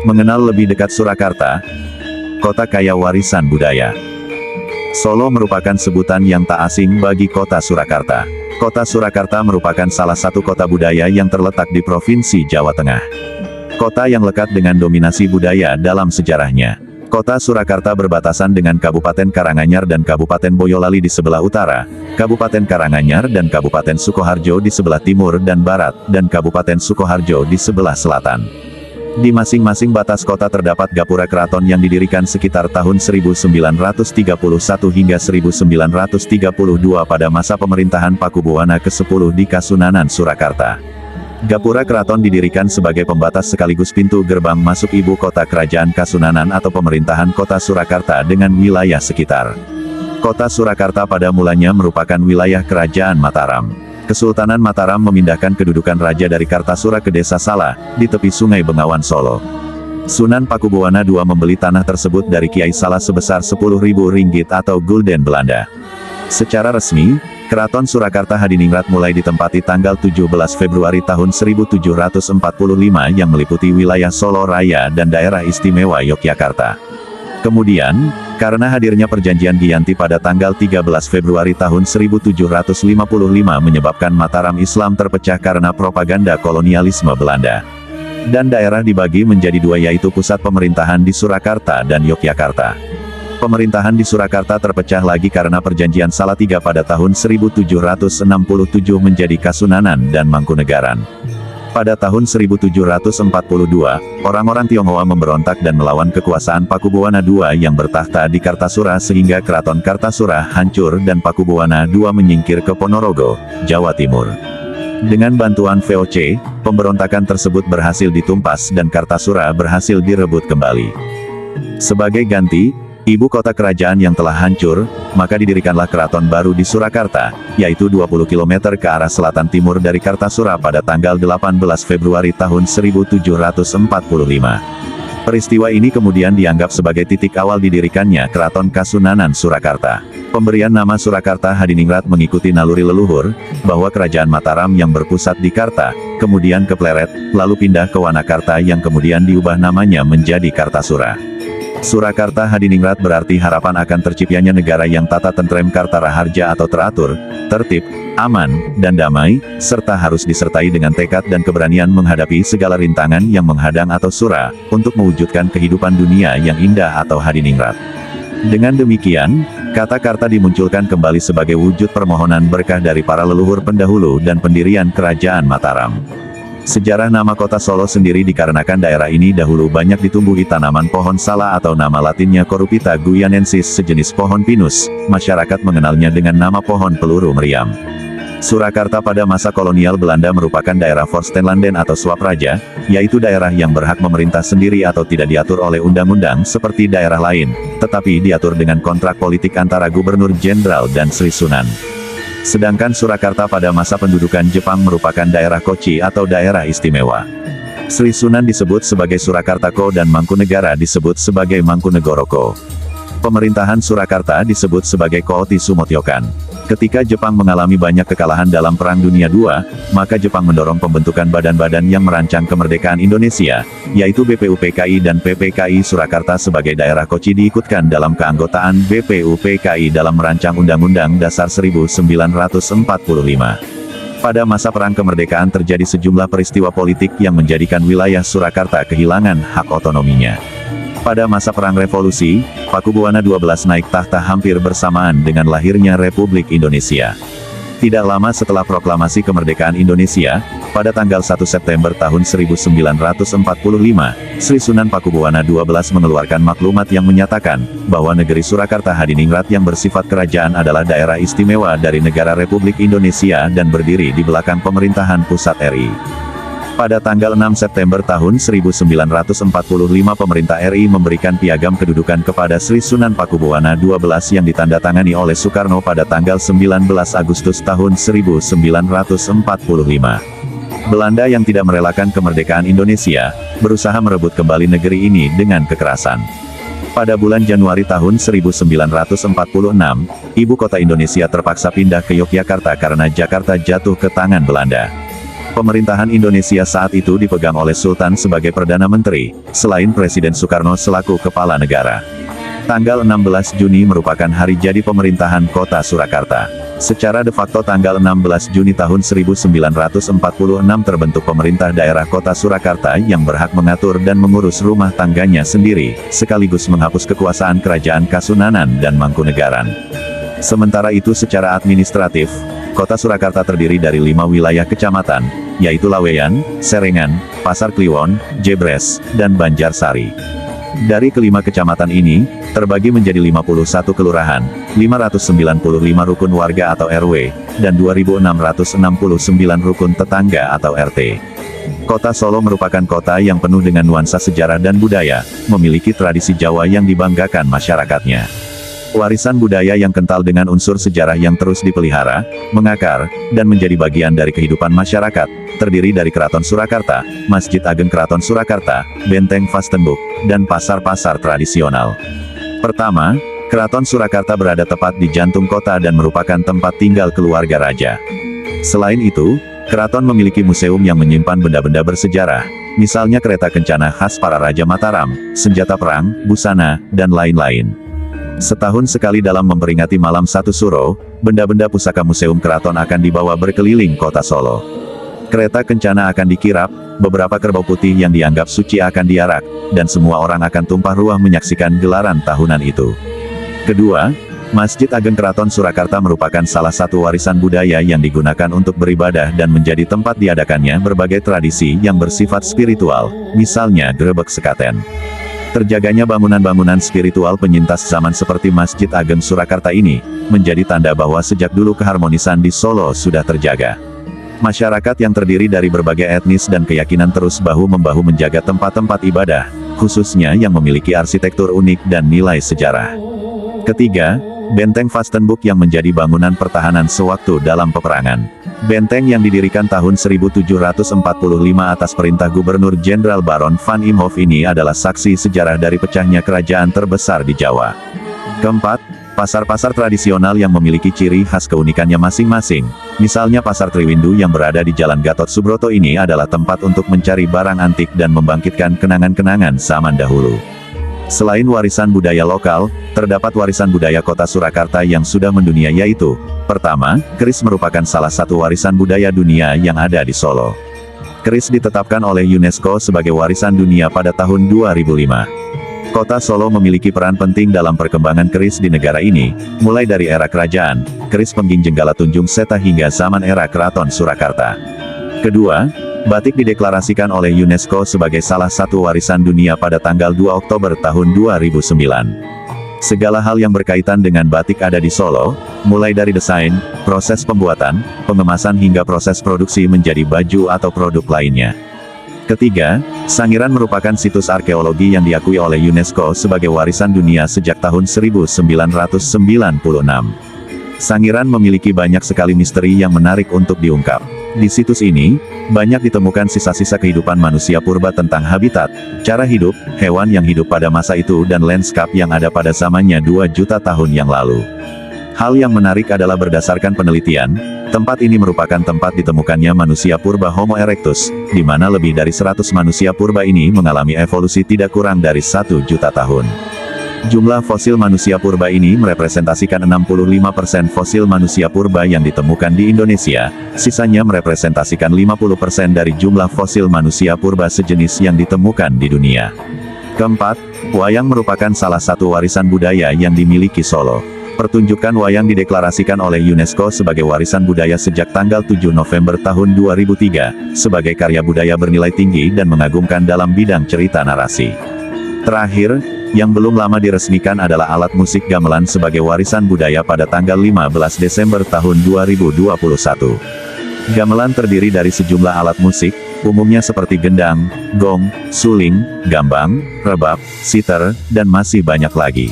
Mengenal lebih dekat Surakarta, kota kaya warisan budaya. Solo merupakan sebutan yang tak asing bagi kota Surakarta. Kota Surakarta merupakan salah satu kota budaya yang terletak di Provinsi Jawa Tengah. Kota yang lekat dengan dominasi budaya dalam sejarahnya. Kota Surakarta berbatasan dengan Kabupaten Karanganyar dan Kabupaten Boyolali di sebelah utara, Kabupaten Karanganyar dan Kabupaten Sukoharjo di sebelah timur dan barat, dan Kabupaten Sukoharjo di sebelah selatan. Di masing-masing batas kota terdapat gapura keraton yang didirikan sekitar tahun 1931 hingga 1932 pada masa pemerintahan Pakubuwana ke-10 di Kasunanan, Surakarta. Gapura keraton didirikan sebagai pembatas sekaligus pintu gerbang masuk ibu kota kerajaan Kasunanan atau pemerintahan kota Surakarta dengan wilayah sekitar. Kota Surakarta pada mulanya merupakan wilayah kerajaan Mataram. Kesultanan Mataram memindahkan kedudukan raja dari Kartasura ke Desa Sala, di tepi Sungai Bengawan Solo. Sunan Pakubuwana II membeli tanah tersebut dari Kiai Sala sebesar 10.000 ringgit atau gulden Belanda. Secara resmi, Keraton Surakarta Hadiningrat mulai ditempati tanggal 17 Februari tahun 1745 yang meliputi wilayah Solo Raya dan daerah istimewa Yogyakarta. Kemudian, karena hadirnya perjanjian Giyanti pada tanggal 13 Februari tahun 1755 menyebabkan Mataram Islam terpecah karena propaganda kolonialisme Belanda. Dan daerah dibagi menjadi dua yaitu pusat pemerintahan di Surakarta dan Yogyakarta. Pemerintahan di Surakarta terpecah lagi karena perjanjian Salatiga pada tahun 1767 menjadi Kasunanan dan Mangkunegaran. Pada tahun 1742, orang-orang Tionghoa memberontak dan melawan kekuasaan Pakubuwana II yang bertakhta di Kartasura sehingga Keraton Kartasura hancur dan Pakubuwana II menyingkir ke Ponorogo, Jawa Timur. Dengan bantuan VOC, pemberontakan tersebut berhasil ditumpas dan Kartasura berhasil direbut kembali. Sebagai ganti, ibu kota kerajaan yang telah hancur, maka didirikanlah keraton baru di Surakarta, yaitu 20 km ke arah selatan timur dari Kartasura pada tanggal 18 Februari tahun 1745. Peristiwa ini kemudian dianggap sebagai titik awal didirikannya Keraton Kasunanan Surakarta. Pemberian nama Surakarta Hadiningrat mengikuti naluri leluhur, bahwa kerajaan Mataram yang berpusat di Karta, kemudian ke Pleret, lalu pindah ke Wanakarta yang kemudian diubah namanya menjadi Kartasura. Surakarta Hadiningrat berarti harapan akan terciptanya negara yang tata tentrem Kartaraharja atau teratur, tertib, aman, dan damai, serta harus disertai dengan tekad dan keberanian menghadapi segala rintangan yang menghadang atau sura, untuk mewujudkan kehidupan dunia yang indah atau Hadiningrat. Dengan demikian, kata Karta dimunculkan kembali sebagai wujud permohonan berkah dari para leluhur pendahulu dan pendirian kerajaan Mataram. Sejarah nama kota Solo sendiri dikarenakan daerah ini dahulu banyak ditumbuhi tanaman pohon sala atau nama latinnya Corupita guyanensis sejenis pohon pinus, masyarakat mengenalnya dengan nama pohon peluru meriam. Surakarta pada masa kolonial Belanda merupakan daerah Vorstenlanden atau suap raja, yaitu daerah yang berhak memerintah sendiri atau tidak diatur oleh undang-undang seperti daerah lain, tetapi diatur dengan kontrak politik antara Gubernur Jenderal dan Sri Sunan. Sedangkan Surakarta pada masa pendudukan Jepang merupakan daerah Kochi atau daerah istimewa. Sri Sunan disebut sebagai Surakartako dan Mangkunegara disebut sebagai Mangkunegoroko. Pemerintahan Surakarta disebut sebagai Kooti Sumotyokan. Ketika Jepang mengalami banyak kekalahan dalam Perang Dunia II, maka Jepang mendorong pembentukan badan-badan yang merancang kemerdekaan Indonesia, yaitu BPUPKI dan PPKI. Surakarta sebagai daerah Kochi diikutkan dalam keanggotaan BPUPKI dalam merancang Undang-Undang Dasar 1945. Pada masa Perang Kemerdekaan terjadi sejumlah peristiwa politik yang menjadikan wilayah Surakarta kehilangan hak otonominya. Pada masa Perang Revolusi, Pakubuwana XII naik tahta hampir bersamaan dengan lahirnya Republik Indonesia. Tidak lama setelah proklamasi kemerdekaan Indonesia, pada tanggal 1 September tahun 1945, Sri Sunan Pakubuwana XII mengeluarkan maklumat yang menyatakan, bahwa negeri Surakarta Hadiningrat yang bersifat kerajaan adalah daerah istimewa dari negara Republik Indonesia dan berdiri di belakang pemerintahan pusat RI. Pada tanggal 6 September tahun 1945 pemerintah RI memberikan piagam kedudukan kepada Sri Sunan Pakubuwana XII yang ditandatangani oleh Soekarno pada tanggal 19 Agustus tahun 1945. Belanda yang tidak merelakan kemerdekaan Indonesia, berusaha merebut kembali negeri ini dengan kekerasan. Pada bulan Januari tahun 1946, ibu kota Indonesia terpaksa pindah ke Yogyakarta karena Jakarta jatuh ke tangan Belanda. Pemerintahan Indonesia saat itu dipegang oleh Sultan sebagai Perdana Menteri, selain Presiden Soekarno selaku Kepala Negara. Tanggal 16 Juni merupakan hari jadi pemerintahan kota Surakarta. Secara de facto tanggal 16 Juni tahun 1946 terbentuk pemerintah daerah kota Surakarta yang berhak mengatur dan mengurus rumah tangganya sendiri, sekaligus menghapus kekuasaan kerajaan Kasunanan dan Mangkunegaran. Sementara itu secara administratif, kota Surakarta terdiri dari 5 wilayah kecamatan, yaitu Laweyan, Serengan, Pasar Kliwon, Jebres, dan Banjarsari. Dari kelima kecamatan ini, terbagi menjadi 51 kelurahan, 595 rukun warga atau RW, dan 2.669 rukun tetangga atau RT. Kota Solo merupakan kota yang penuh dengan nuansa sejarah dan budaya, memiliki tradisi Jawa yang dibanggakan masyarakatnya. Warisan budaya yang kental dengan unsur sejarah yang terus dipelihara, mengakar, dan menjadi bagian dari kehidupan masyarakat, terdiri dari Keraton Surakarta, Masjid Ageng Keraton Surakarta, Benteng Vastenburg, dan pasar-pasar tradisional. Pertama, Keraton Surakarta berada tepat di jantung kota dan merupakan tempat tinggal keluarga raja. Selain itu, keraton memiliki museum yang menyimpan benda-benda bersejarah, misalnya kereta kencana khas para Raja Mataram, senjata perang, busana, dan lain-lain. Setahun sekali dalam memperingati Malam Satu Suro, benda-benda pusaka Museum Keraton akan dibawa berkeliling kota Solo. Kereta kencana akan dikirap, beberapa kerbau putih yang dianggap suci akan diarak, dan semua orang akan tumpah ruah menyaksikan gelaran tahunan itu. Kedua, Masjid Ageng Keraton Surakarta merupakan salah satu warisan budaya yang digunakan untuk beribadah dan menjadi tempat diadakannya berbagai tradisi yang bersifat spiritual, misalnya grebek sekaten. Terjaganya bangunan-bangunan spiritual penyintas zaman seperti Masjid Ageng Surakarta ini, menjadi tanda bahwa sejak dulu keharmonisan di Solo sudah terjaga. Masyarakat yang terdiri dari berbagai etnis dan keyakinan terus bahu-membahu menjaga tempat-tempat ibadah, khususnya yang memiliki arsitektur unik dan nilai sejarah. Ketiga, Benteng Vastenburg yang menjadi bangunan pertahanan sewaktu dalam peperangan. Benteng yang didirikan tahun 1745 atas perintah Gubernur Jenderal Baron van Imhoff ini adalah saksi sejarah dari pecahnya kerajaan terbesar di Jawa. Keempat, pasar-pasar tradisional yang memiliki ciri khas keunikannya masing-masing. Misalnya Pasar Triwindu yang berada di Jalan Gatot Subroto ini adalah tempat untuk mencari barang antik dan membangkitkan kenangan-kenangan zaman dahulu. Selain warisan budaya lokal, terdapat warisan budaya kota Surakarta yang sudah mendunia yaitu, pertama, keris merupakan salah satu warisan budaya dunia yang ada di Solo. Keris ditetapkan oleh UNESCO sebagai warisan dunia pada tahun 2005. Kota Solo memiliki peran penting dalam perkembangan keris di negara ini, mulai dari era kerajaan, keris Pengging Jenggala Tunjung Seta hingga zaman era Keraton Surakarta. Kedua, batik dideklarasikan oleh UNESCO sebagai salah satu warisan dunia pada tanggal 2 Oktober tahun 2009. Segala hal yang berkaitan dengan batik ada di Solo, mulai dari desain, proses pembuatan, pengemasan hingga proses produksi menjadi baju atau produk lainnya. Ketiga, Sangiran merupakan situs arkeologi yang diakui oleh UNESCO sebagai warisan dunia sejak tahun 1996. Sangiran memiliki banyak sekali misteri yang menarik untuk diungkap. Di situs ini, banyak ditemukan sisa-sisa kehidupan manusia purba tentang habitat, cara hidup, hewan yang hidup pada masa itu dan lanskap yang ada pada zamannya 2 juta tahun yang lalu. Hal yang menarik adalah berdasarkan penelitian, tempat ini merupakan tempat ditemukannya manusia purba Homo erectus, di mana lebih dari 100 manusia purba ini mengalami evolusi tidak kurang dari 1 juta tahun. Jumlah fosil manusia purba ini merepresentasikan 65% fosil manusia purba yang ditemukan di Indonesia, sisanya merepresentasikan 50% dari jumlah fosil manusia purba sejenis yang ditemukan di dunia. Keempat, wayang merupakan salah satu warisan budaya yang dimiliki Solo. Pertunjukan wayang dideklarasikan oleh UNESCO sebagai warisan budaya sejak tanggal 7 November tahun 2003, sebagai karya budaya bernilai tinggi dan mengagumkan dalam bidang cerita narasi. Terakhir, yang belum lama diresmikan adalah alat musik gamelan sebagai warisan budaya pada tanggal 15 Desember tahun 2021. Gamelan terdiri dari sejumlah alat musik, umumnya seperti gendang, gong, suling, gambang, rebab, siter, dan masih banyak lagi.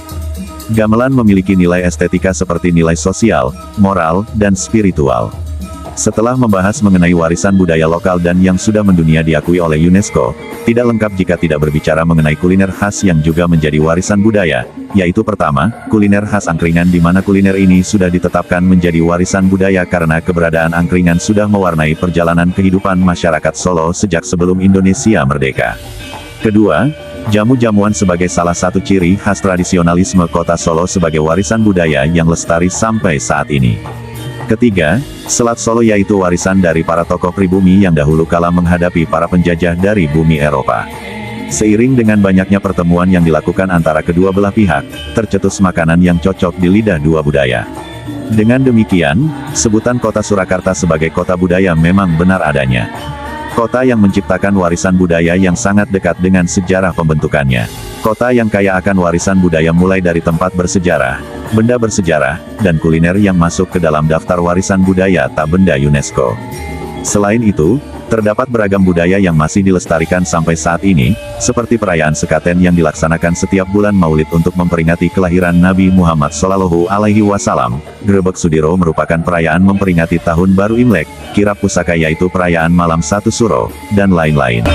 Gamelan memiliki nilai estetika seperti nilai sosial, moral, dan spiritual. Setelah membahas mengenai warisan budaya lokal dan yang sudah mendunia diakui oleh UNESCO, tidak lengkap jika tidak berbicara mengenai kuliner khas yang juga menjadi warisan budaya, yaitu pertama, kuliner khas angkringan di mana kuliner ini sudah ditetapkan menjadi warisan budaya karena keberadaan angkringan sudah mewarnai perjalanan kehidupan masyarakat Solo sejak sebelum Indonesia merdeka. Kedua, jamu-jamuan sebagai salah satu ciri khas tradisionalisme kota Solo sebagai warisan budaya yang lestari sampai saat ini. Ketiga, Selat Solo yaitu warisan dari para tokoh pribumi yang dahulu kala menghadapi para penjajah dari bumi Eropa. Seiring dengan banyaknya pertemuan yang dilakukan antara kedua belah pihak, tercetus makanan yang cocok di lidah dua budaya. Dengan demikian, sebutan kota Surakarta sebagai kota budaya memang benar adanya. Kota yang menciptakan warisan budaya yang sangat dekat dengan sejarah pembentukannya. Kota yang kaya akan warisan budaya mulai dari tempat bersejarah, benda bersejarah, dan kuliner yang masuk ke dalam daftar warisan budaya tak benda UNESCO. Selain itu, terdapat beragam budaya yang masih dilestarikan sampai saat ini, seperti perayaan sekaten yang dilaksanakan setiap bulan Maulid untuk memperingati kelahiran Nabi Muhammad SAW. Grebek Sudiro merupakan perayaan memperingati Tahun Baru Imlek, Kirap Pusaka yaitu perayaan Malam Satu Suro, dan lain-lain.